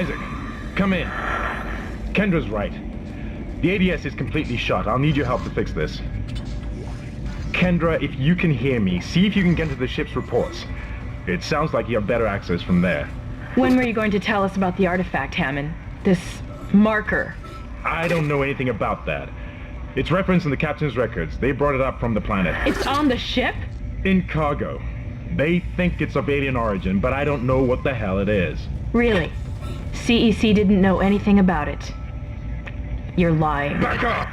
Isaac, come in. Kendra's right. The ADS is completely shut. I'll need your help to fix this. Kendra, if you can hear me, see if you can get to the ship's reports. It sounds like you have better access from there. When were you going to tell us about the artifact, Hammond? This marker? I don't know anything about that. It's referenced in the captain's records. They brought it up from the planet. It's on the ship? In cargo. They think it's of alien origin, but I don't know what the hell it is. Really? CEC didn't know anything about it. You're lying. Back up!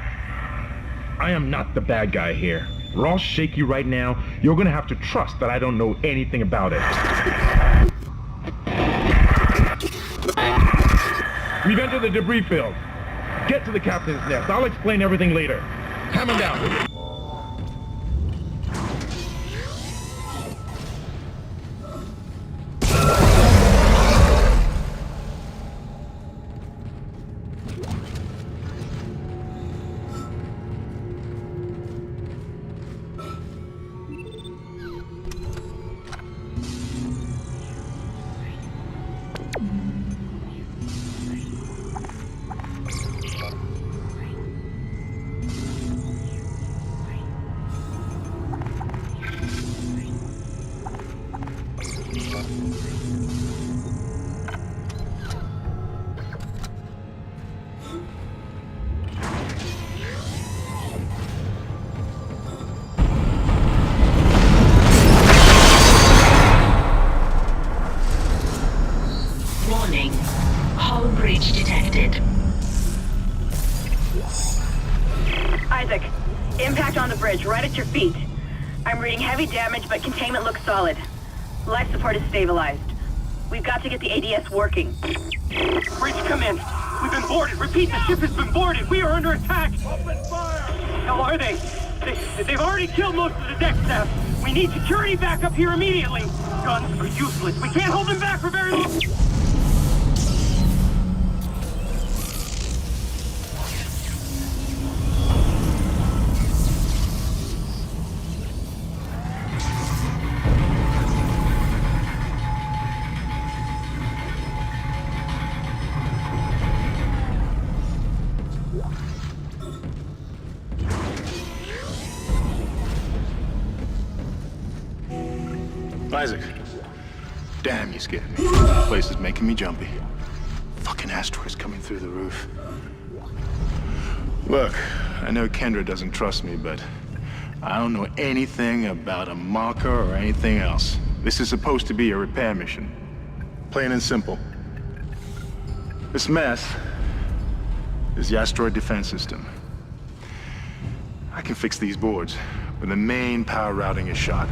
I am not the bad guy here. We're all shaky right now. You're gonna have to trust that I don't know anything about it. We've entered the debris field. Get to the captain's nest. I'll explain everything later. Hammond down. Warning. Hull breach detected. Isaac, impact on the bridge, right at your feet. I'm reading heavy damage, but containment looks solid. Life support is stabilized. We've got to get the ADS working. Bridge, come in. We've been boarded. Repeat, the ship has been boarded. We are under attack. Open fire! How are they? They've already killed most of the deck staff. We need security back up here immediately. Guns are useless. We can't hold them back for very long. Isaac. Damn, you scared me. This place is making me jumpy. Fucking asteroids coming through the roof. Look, I know Kendra doesn't trust me, but I don't know anything about a marker or anything else. This is supposed to be a repair mission. Plain and simple. This mess is the asteroid defense system. I can fix these boards, but the main power routing is shot.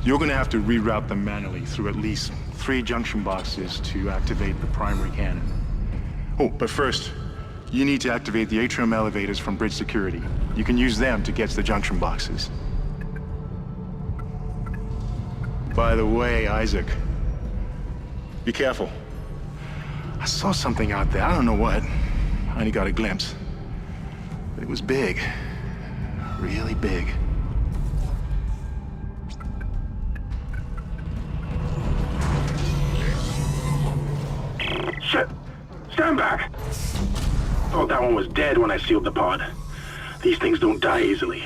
You're gonna have to reroute them manually through at least 3 junction boxes to activate the primary cannon. Oh, but first, you need to activate the atrium elevators from bridge security. You can use them to get to the junction boxes. By the way, Isaac, be careful. I saw something out there, I don't know what. I only got a glimpse. But it was big, really big. Shit! Stand back! Thought that one was dead when I sealed the pod. These things don't die easily.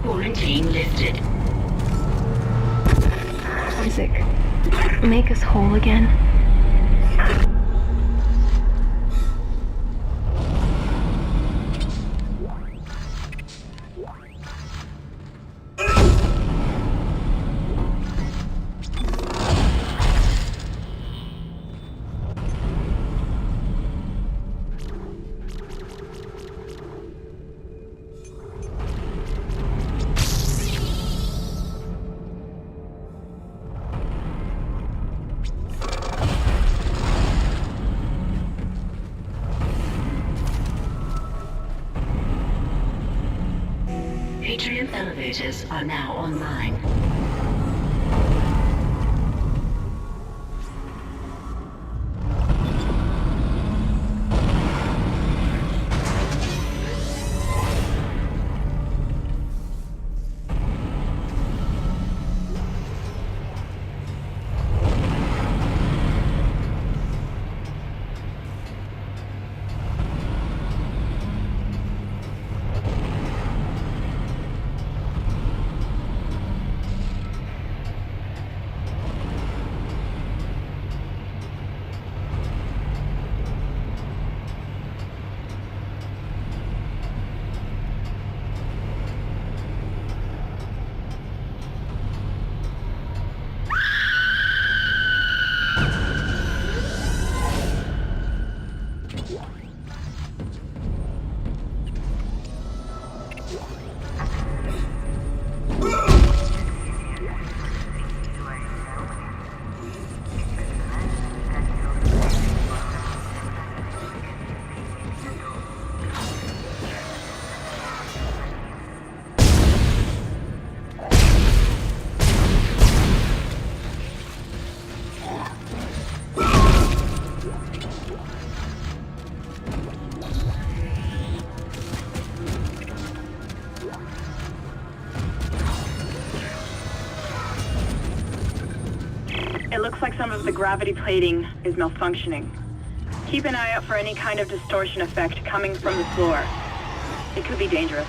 Quarantine lifted. Isaac, make us whole again. Atrium elevators are now online. It looks like some of the gravity plating is malfunctioning. Keep an eye out for any kind of distortion effect coming from the floor. It could be dangerous.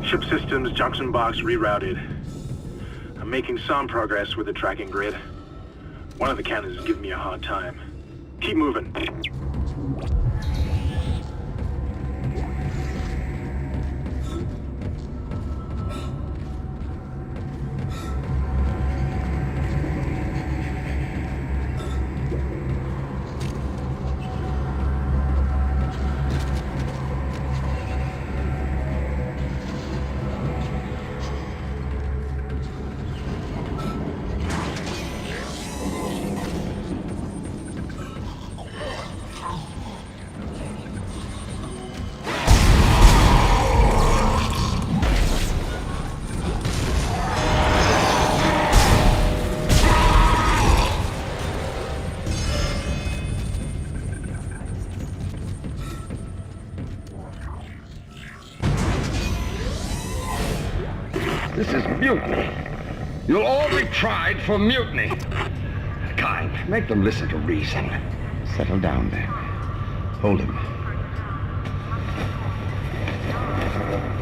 Ship systems, junction box rerouted. I'm making some progress with the tracking grid. One of the cannons is giving me a hard time. Keep moving. This is mutiny. You'll all be tried for mutiny. Kind, make them listen to reason. Settle down there. Hold him.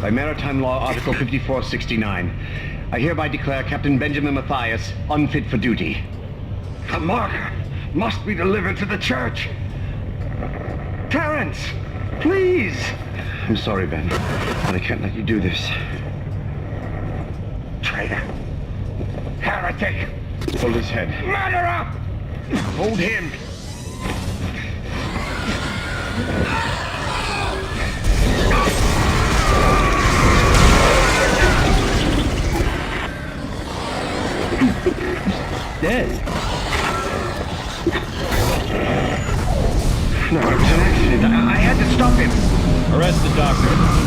by Maritime Law Article 5469, I hereby declare Captain Benjamin Mathius unfit for duty. The marker must be delivered to the church. Terrence, please! I'm sorry, Ben, but I can't let you do this. Traitor! Heretic! Hold his head. Murderer! Hold him! Dead. No, it was an accident. I had to stop him. Arrest the doctor.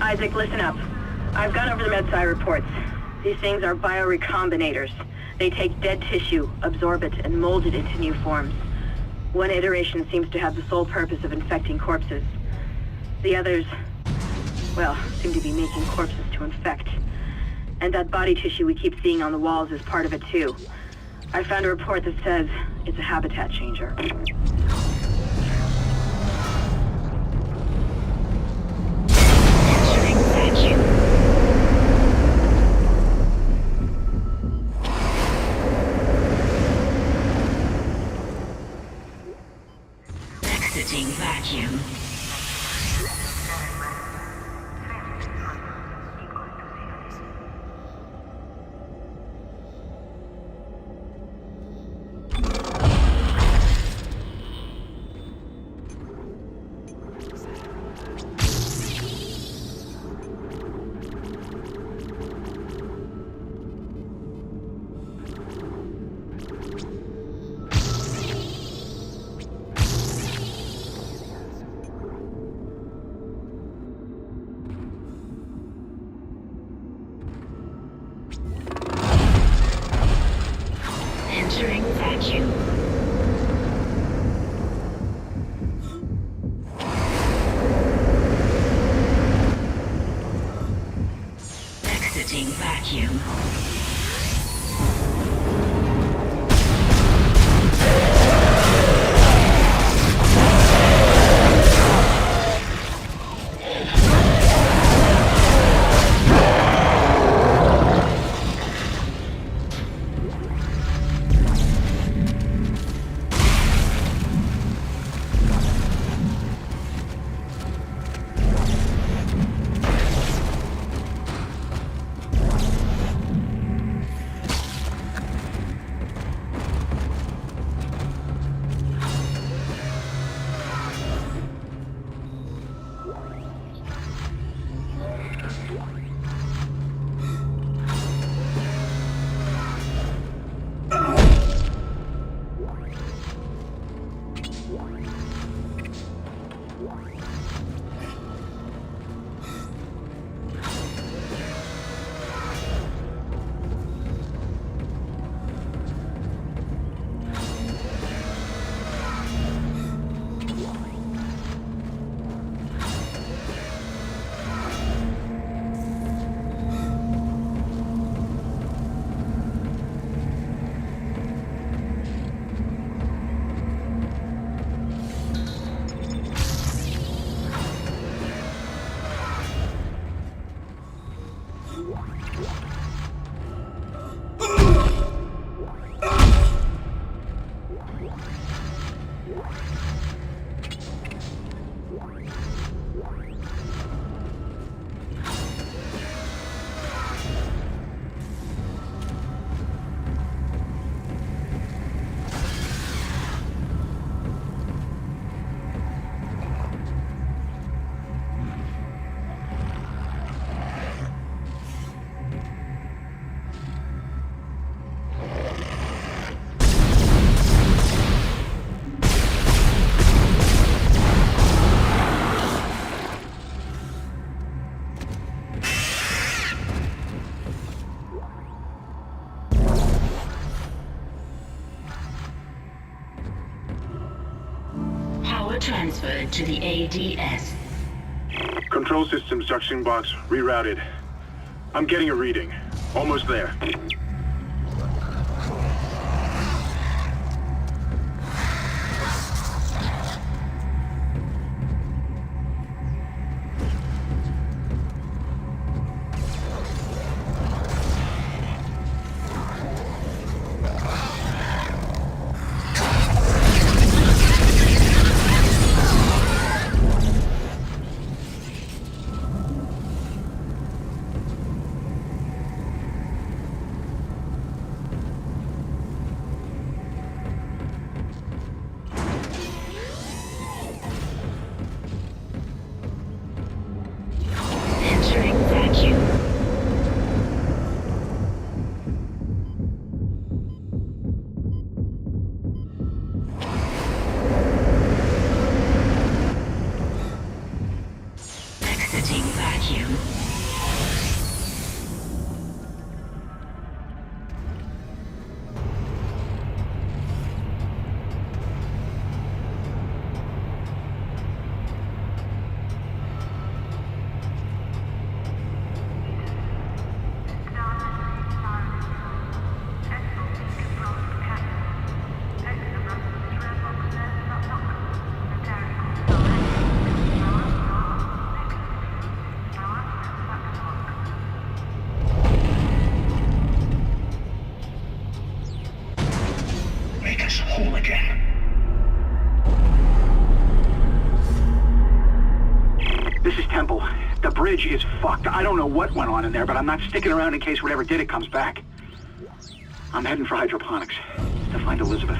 Isaac, listen up. I've gone over the MedSci reports. These things are biorecombinators. They take dead tissue, absorb it, and mold it into new forms. One iteration seems to have the sole purpose of infecting corpses. The others, well, seem to be making corpses to infect. And that body tissue we keep seeing on the walls is part of it too. I found a report that says it's a habitat changer. Exiting vacuum. Entering vacuum. Exiting vacuum. transferred to the ADS. Control systems junction box rerouted. I'm getting a reading. Almost there. Entering vacuum. Exiting vacuum. Make us whole again. This is Temple. The bridge is fucked. I don't know what went on in there, but I'm not sticking around in case whatever did it comes back. I'm heading for hydroponics to find Elizabeth.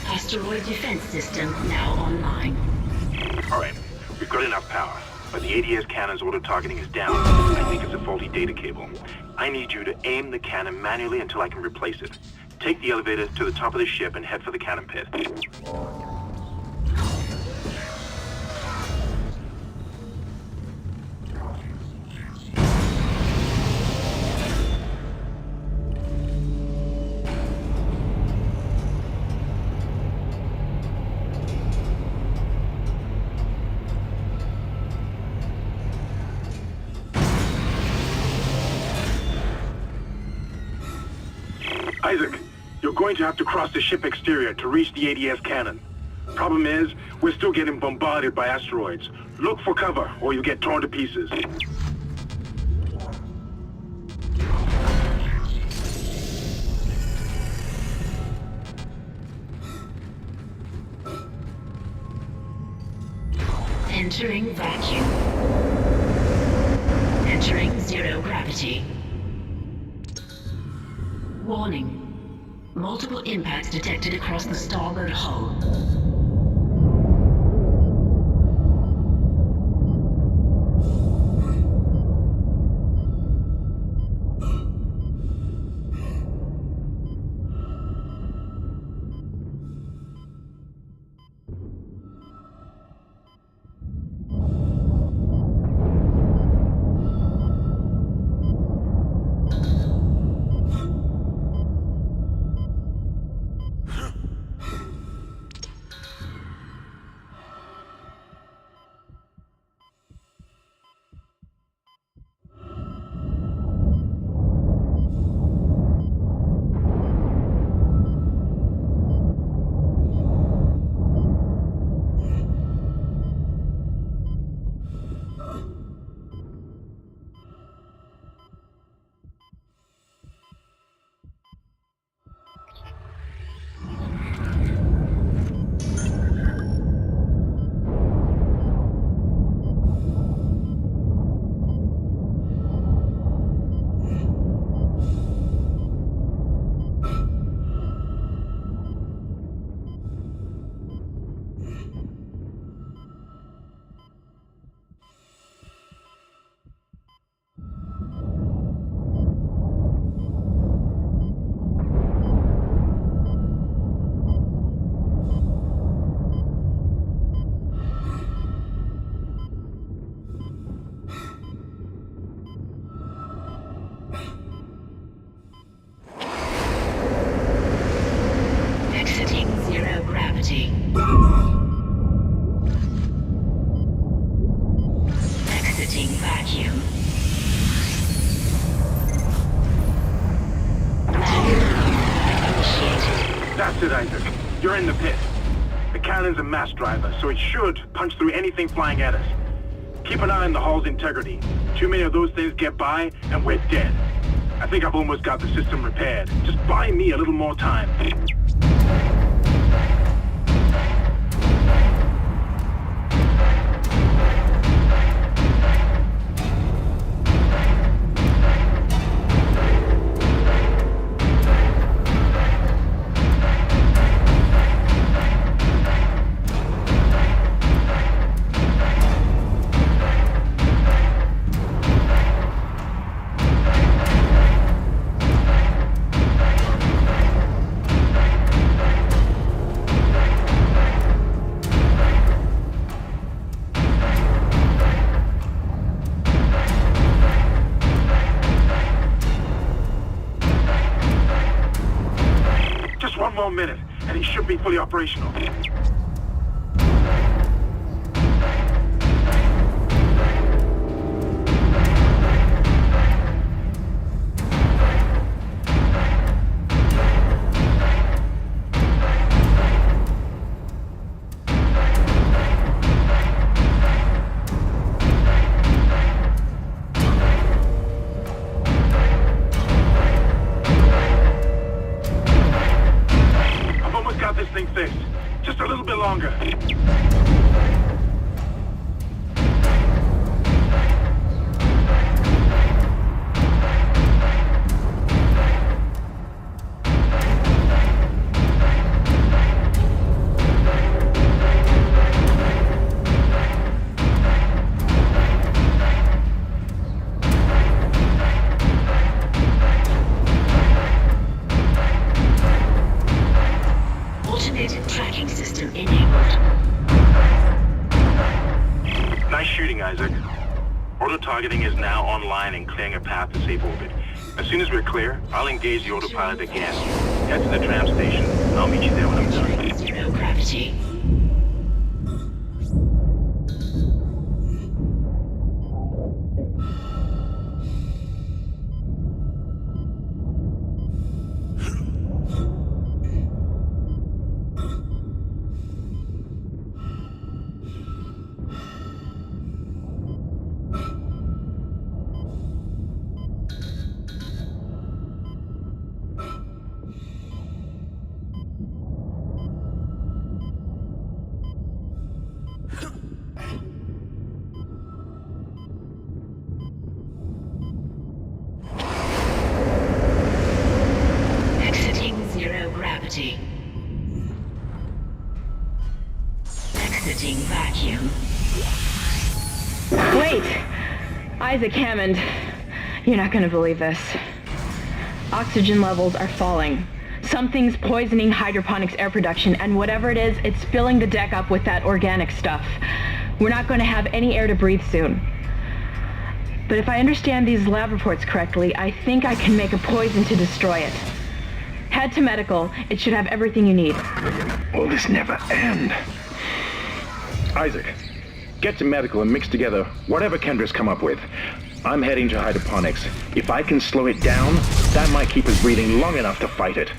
Asteroid defense system now online. All right, we've got enough power, but the ADS cannon's auto targeting is down. I think it's a faulty data cable. I need you to aim the cannon manually until I can replace it. Take the elevator to the top of the ship and head for the cannon pit. Isaac, you're going to have to cross the ship exterior to reach the ADS cannon. Problem is, we're still getting bombarded by asteroids. Look for cover, or you'll get torn to pieces. Entering vacuum. Entering zero gravity. Warning. Multiple impacts detected across the starboard hull. That's it, Isaac. You're in the pit. The cannon's a mass driver, so it should punch through anything flying at us. Keep an eye on the hull's integrity. Too many of those things get by, and we're dead. I think I've almost got the system repaired. Just buy me a little more time. One more minute, and he should be fully operational. This thing fixed. Just a little bit longer. Tracking system enabled. Nice shooting, Isaac. Auto-targeting is now online and clearing a path to safe orbit. As soon as we're clear, I'll engage the autopilot again. Head to the tram station, and I'll meet you there when I'm done. Zero gravity. Exiting vacuum. Wait! Isaac Hammond. You're not gonna believe this. Oxygen levels are falling. Something's poisoning hydroponics air production, and whatever it is, it's filling the deck up with that organic stuff. We're not going to have any air to breathe soon. But if I understand these lab reports correctly, I think I can make a poison to destroy it. Head to medical. It should have everything you need. Will this never end? Isaac, get to medical and mix together whatever Kendra's come up with. I'm heading to hydroponics. If I can slow it down, that might keep us breathing long enough to fight it.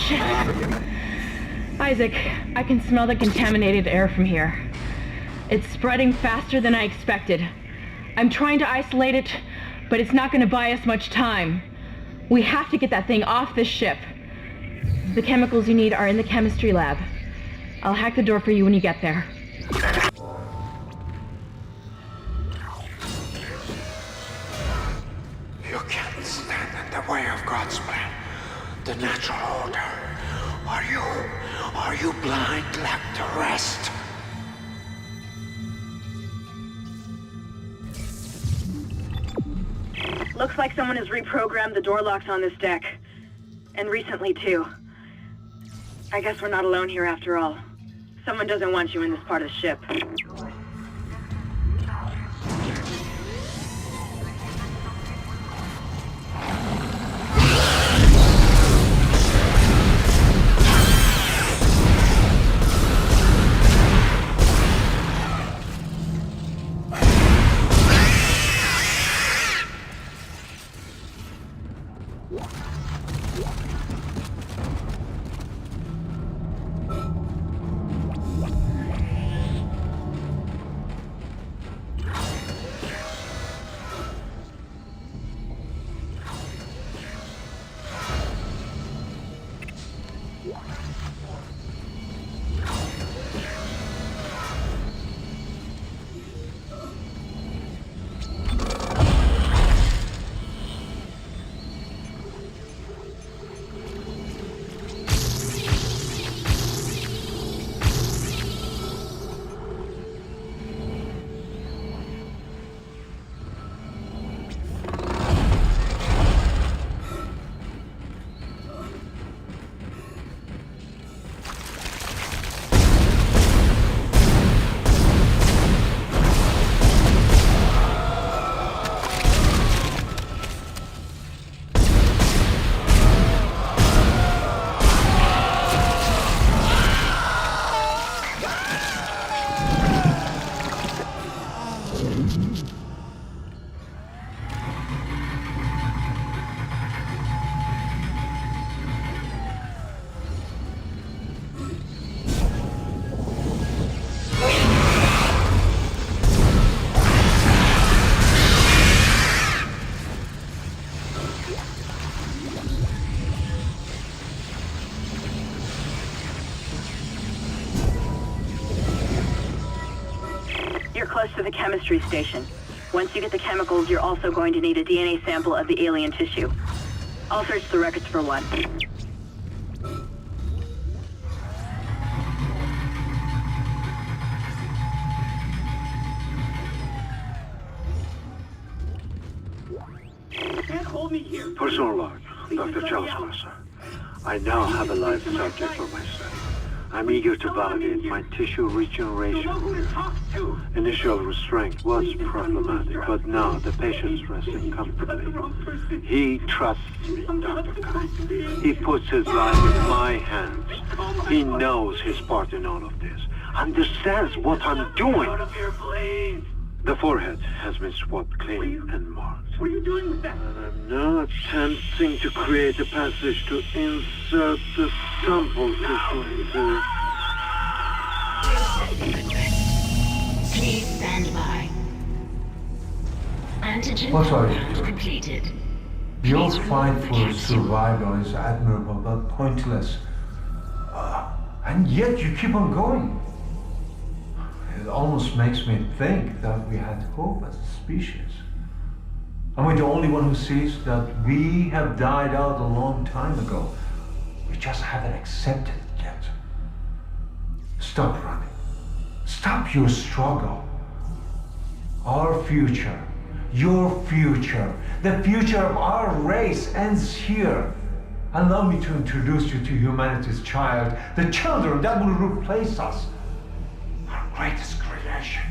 Shit. Isaac, I can smell the contaminated air from here. It's spreading faster than I expected. I'm trying to isolate it, but it's not going to buy us much time. We have to get that thing off this ship. The chemicals you need are in the chemistry lab. I'll hack the door for you when you get there. You can't stand in the way of God's plan, the natural order. Are you blind like the rest? Looks like someone has reprogrammed the door locks on this deck. And recently, too. I guess we're not alone here after all. Someone doesn't want you in this part of the ship. You're close to the chemistry station. Once you get the chemicals, you're also going to need a DNA sample of the alien tissue. I'll search the records for one. Can't hold me here. Personal log, Dr. Charles. I now have a live subject for my study. I'm eager to validate my tissue regeneration. Initial restraint was problematic, but now the patient's resting comfortably. He trusts me, Dr. Khan. He puts his life in my hands. He knows his part in all of this. Understands what I'm doing. The forehead has been swabbed clean and marked. What are you doing with that? And I'm now attempting to create a passage to insert the sample tissue into... Please stand by. Antigen What are you compound doing? completed. Your Please fight remove the for capsule. survival is admirable but pointless. And yet you keep on going. It almost makes me think that we had hope as a species. Am I the only one who sees that we have died out a long time ago? We just haven't accepted it yet. Stop running. Stop your struggle. Our future, your future, the future of our race ends here. Allow me to introduce you to humanity's child, the children that will replace us, our greatest creation.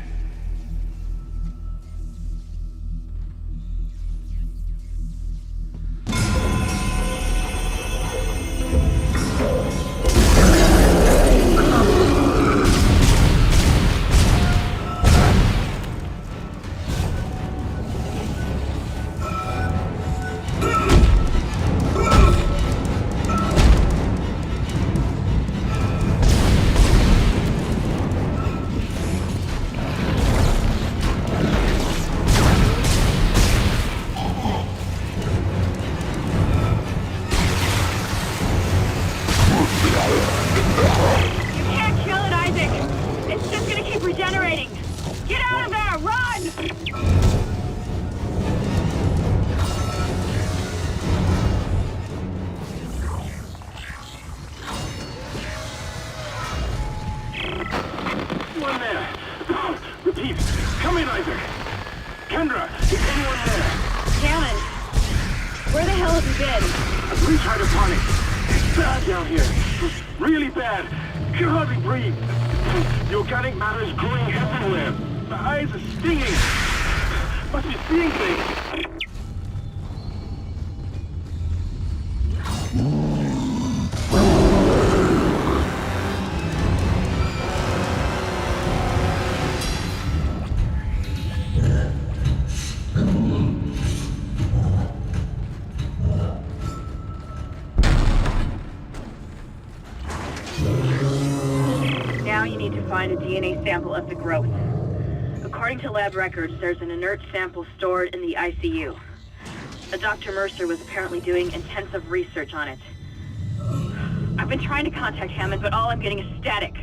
You can't kill it, Isaac! It's just gonna keep regenerating! Get out of there! Run! Anyone there? Repeat. Come in, Isaac. Kendra, is anyone there? Hammond, where the hell have you been? I've reached hydroponics. It's bad down here. Really bad. Can hardly breathe. The organic matter is growing everywhere. My eyes are stinging. Must be seeing things. Now you need to find a DNA sample of the growth. According to lab records, there's an inert sample stored in the ICU. Dr. Mercer was apparently doing intensive research on it. I've been trying to contact Hammond, but all I'm getting is static.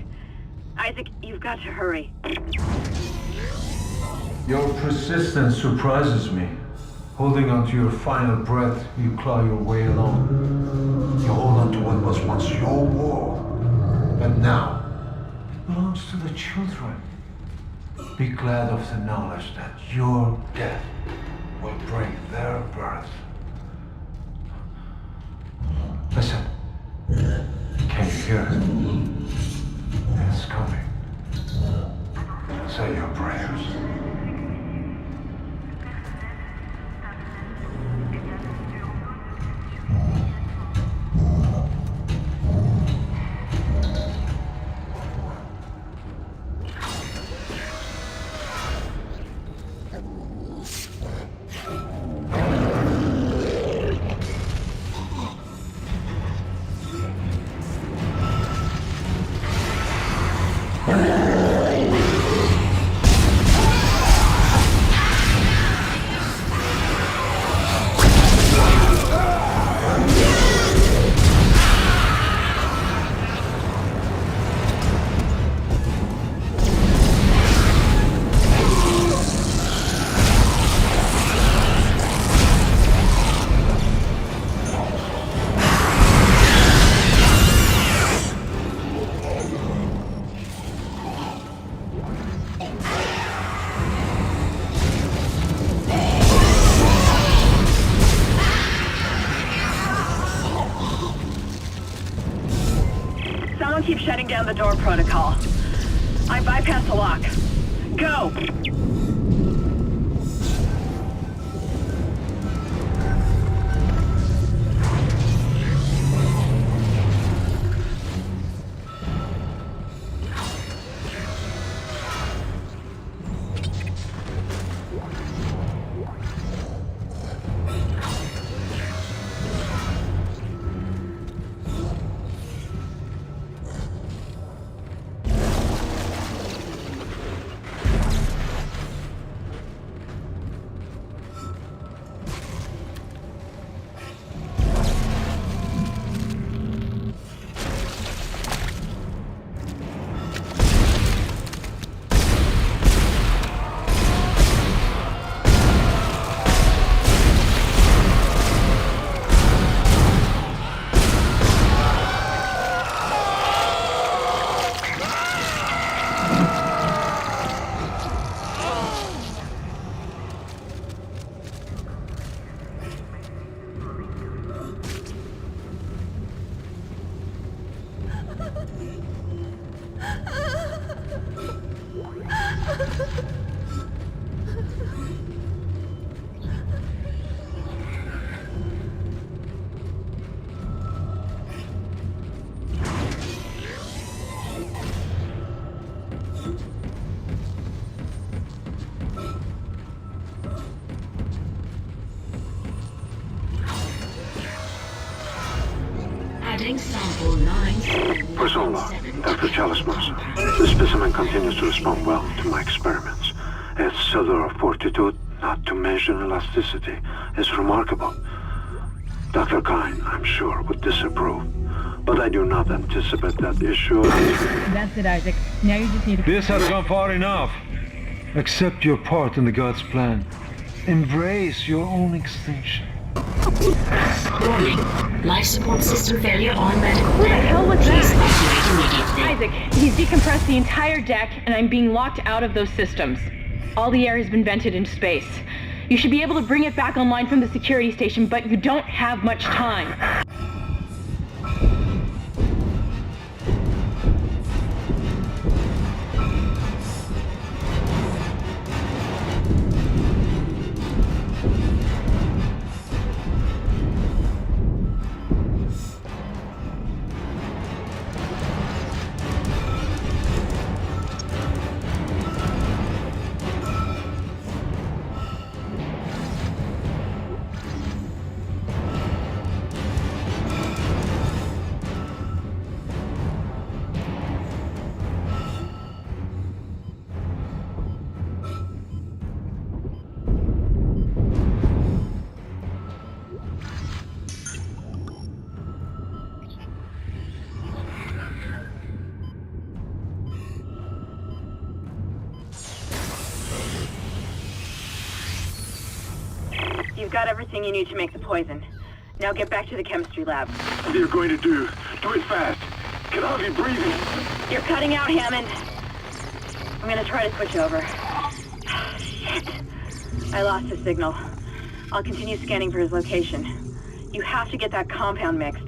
Isaac, you've got to hurry. Your persistence surprises me. Holding on to your final breath, you claw your way along. You hold on to what was once your war, but now it belongs to the children. Be glad of the knowledge that your death will bring their birth. Listen. Can you hear it? It's coming. Say your prayers. Keep shutting down the door protocol. I bypassed the lock. Go! Adding sample 9. Persona, Dr. Chalismos. The specimen continues to respond well to my experiments. Its cellular fortitude, not to mention elasticity, is remarkable. Dr. Kyne, I'm sure, would disapprove. But I do not anticipate that issue. That's it, Isaac. Now you just need to... This has gone far enough. Accept your part in the God's plan. Embrace your own extinction. Warning. Life support system failure on medical. What the hell was Please that? evacuate immediately. Isaac, he's decompressed the entire deck, and I'm being locked out of those systems. All the air has been vented into space. You should be able to bring it back online from the security station, but you don't have much time. You've got everything you need to make the poison. Now get back to the chemistry lab. What are you going to do? Do it fast. Get out of your breathing. You're cutting out, Hammond. I'm gonna try to switch over. Shit. I lost his signal. I'll continue scanning for his location. You have to get that compound mixed.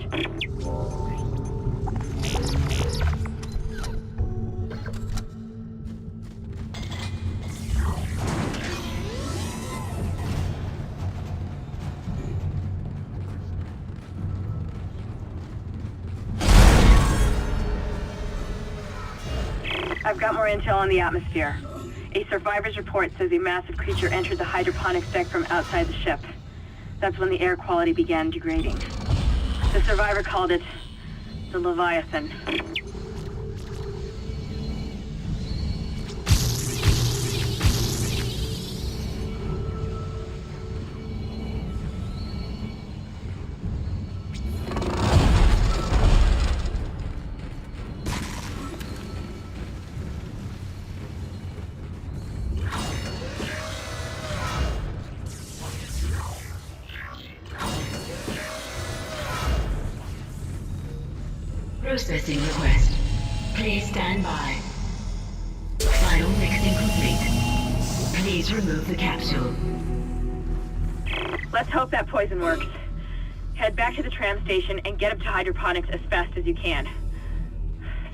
I've got more intel on the atmosphere. A survivor's report says a massive creature entered the hydroponics deck from outside the ship. That's when the air quality began degrading. The survivor called it the Leviathan. Processing request. Please stand by. Final mixing complete. Please remove the capsule. Let's hope that poison works. Head back to the tram station and get up to hydroponics as fast as you can.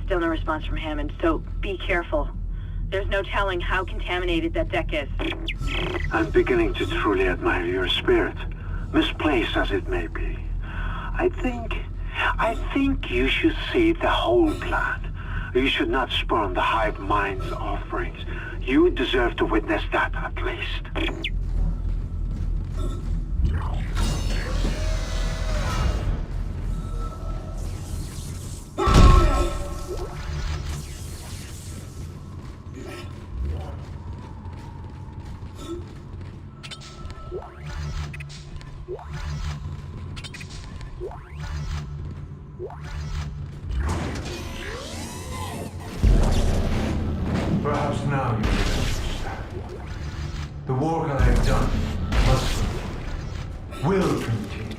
Still no response from Hammond, so be careful. There's no telling how contaminated that deck is. I'm beginning to truly admire your spirit, misplaced as it may be. I think you should see the whole plan. You should not spurn the hive mind's offerings. You deserve to witness that, at least. Perhaps now you understand. The work I have done will continue.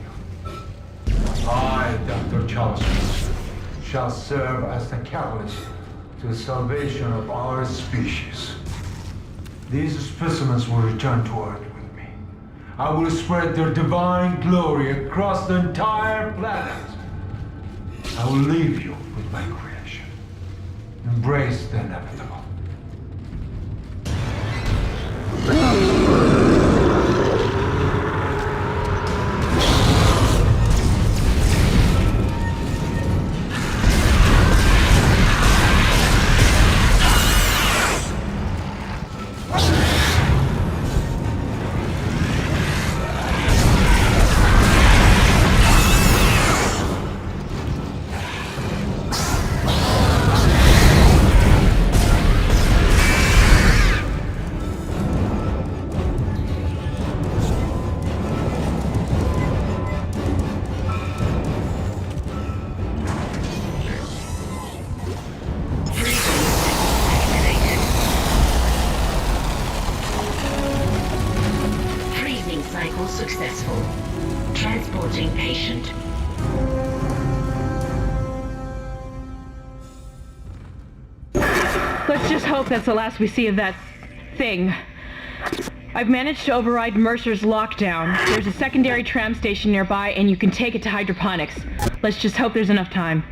I, Dr. Charles Wilson, shall serve as the catalyst to the salvation of our species. These specimens will return to Earth with me. I will spread their divine glory across the entire planet. I will leave you with my creation. Embrace the inevitable. Let's just hope that's the last we see of that thing. I've managed to override Mercer's lockdown. There's a secondary tram station nearby, and you can take it to hydroponics. Let's just hope there's enough time.